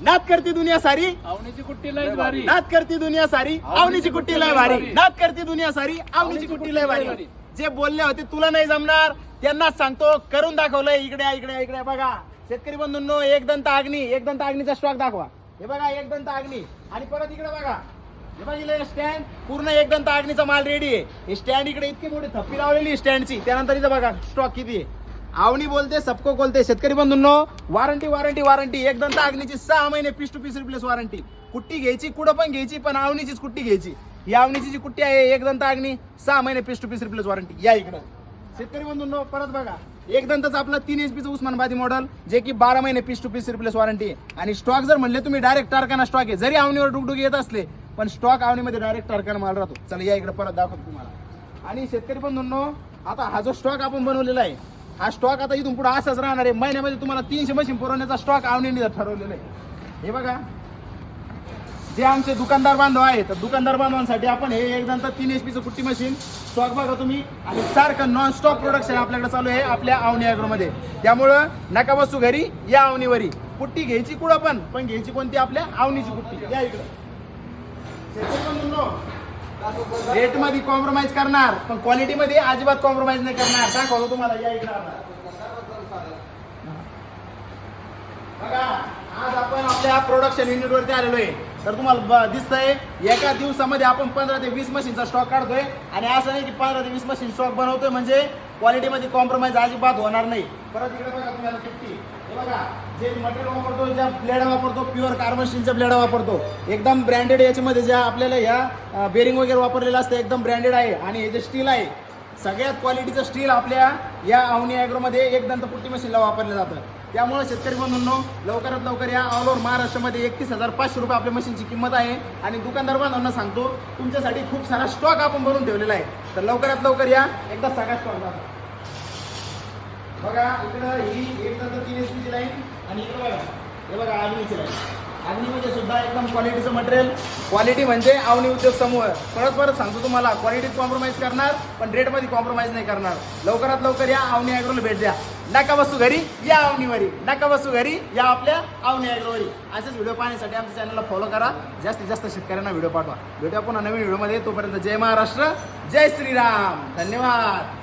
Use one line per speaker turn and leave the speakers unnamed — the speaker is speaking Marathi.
नाद करती दुनिया सारी
आवणीची कुट्टी लय भारी,
नाद करती दुनिया सारी आवनीची कुट्टी लय भारी, नाद करती दुनिया सारी आवनीची कुट्टी लय भारी. जे बोलले होते तुला नाही जमणार त्यांनाच सांगतो, करून दाखवलंय. इकडे इकडे इकडे बघा शेतकरी बंधूंनो, एकदंत अग्नीचा स्टॉक दाखवा. हे बघा एकदंत अग्नी. आणि परत इकडे बघा, हे बघितलं स्टँड पूर्ण एकदंत अग्नीचा माल रेडी आहे. हे स्टँड इकडे इतकी मोठी थप्पी लावलेली स्टँडची. त्यानंतर इथं बघा स्टॉक किती आहे. आवणी बोलते सबको बोलते. शेतकरी बंधूंनो, वारंटी वारंटी वारंटी एकदंत अग्नीची 6 महिने piece to piece replace warranty. कुट्टी घ्यायची कुठं पण घ्यायची, पण आवणीचीच कुट्टी घ्यायची. ही आवणीची जी कुट्टी आहे एकदंत अग्नी 6 महिने piece to piece replace warranty. या इकडं शेतकरी बंधूंनो, परत बघा एकदंतच आपलं 3 HP उस्मानाबादी मॉडेल, जे की 12 महिने piece to piece replace warranty आहे. आणि स्टॉक जर म्हणले तुम्ही डायरेक्ट टारकाना स्टॉक आहे. जरी आवणीवर डुगडुग येत असले पण स्टॉक आवणीमध्ये डायरेक्ट टारकाना माल राहतो. चला या इकडे परत दाखवतो तुम्हाला. आणि शेतकरी बंधूंनो, आता हा जो स्टॉक आपण बनवलेला आहे, हा स्टॉक आता इथून पुढे असाच राहणार आहे. महिन्यामध्ये तुम्हाला 300 मशीन पुरवण्याचा स्टॉक आवणीने ठरवलेला आहे. हे बघा, जे आमचे दुकानदार बांधव आहेत, तर दुकानदार बांधवांसाठी आपण हे एकदंत 3 HP कुट्टी मशीन स्टॉक बघा तुम्ही. आणि सारखं नॉन स्टॉप प्रोडक्शन आपल्याकडे चालू आहे आपल्या आवनी ॲग्रोमध्ये. त्यामुळं नका बसू घरी, या आवनीवरी. कुट्टी घ्यायची कुठं पण घ्यायची कोणती, आपल्या आवनीची कुट्टी. या इकडं रेट मध्ये कॉम्प्रोमाइज करणार, पण क्वालिटी मध्ये अजिबात कॉम्प्रोमाइज नाही करणार. दाखवतो तुम्हाला. या इकडे बघा, आज आपण आपल्या प्रोडक्शन युनिट वरती आलेलो आहे. तर तुम्हाला दिसतंय एका दिवसामध्ये आपण 15 ते 20 मशीनचा स्टॉक काढतोय. आणि असं नाही की 15 ते 20 मशीन स्टॉक बनवतोय म्हणजे क्वालिटी मध्ये कॉम्प्रोमाइज अजिबात होणार नाही. परत इकडे बघा तुम्हाला 50. हे बघा, जे मटेरियल वापरतो, ज्या ब्लेड वापरतो, प्युअर कार्बन स्टीलच्या ब्लेड वापरतो. एकदम ब्रँडेड. याच्यामध्ये ज्या आपल्याला ह्या बेरिंग वगैरे वापरलेलं असतं एकदम ब्रँडेड आहे. आणि हे जे स्टील आहे, सगळ्यात क्वालिटीचं स्टील आपल्या या आवनी ॲग्रोमध्ये एकदंत कुट्टी मशीनला वापरलं जातं. त्यामुळे शेतकरी बंधूंनो, लवकरात लवकर या ऑल ओव्हर महाराष्ट्रामध्ये 31,500 रुपये आपल्या मशीनची किंमत आहे. आणि दुकानदार बांधवांना सांगतो, तुमच्यासाठी खूप सारा स्टॉक आपण बनवून ठेवलेला आहे. तर लवकरात लवकर या, एकदा सगळा स्टॉक दाखवा. बघा इकडं ही एकदंत 3 HP लाईन. आणि इकडं बघा, हे बघा अग्नीची लाईन. अग्नीमध्ये सुद्धा एकदम क्वालिटीचं मटेरियल. क्वालिटी म्हणजे आवनी उद्योग समूह. परत सांगतो तुम्हाला, क्वालिटीत कॉम्प्रोमाइज करणार, पण रेटमध्ये कॉम्प्रोमाइज नाही करणार. लवकरात लवकर या आवनी ॲग्रोला भेट द्या. नका बसू घरी, या आवनीवरी. नका बसू घरी, या आपल्या आवनी ॲग्रोवरी. असेच व्हिडिओ पाहण्यासाठी आमच्या चॅनलला फॉलो करा. जास्तीत जास्त शेतकऱ्यांना व्हिडिओ पाठवा. भेटूया पुन्हा नवीन व्हिडिओमध्ये. तोपर्यंत जय महाराष्ट्र, जय श्रीराम. धन्यवाद.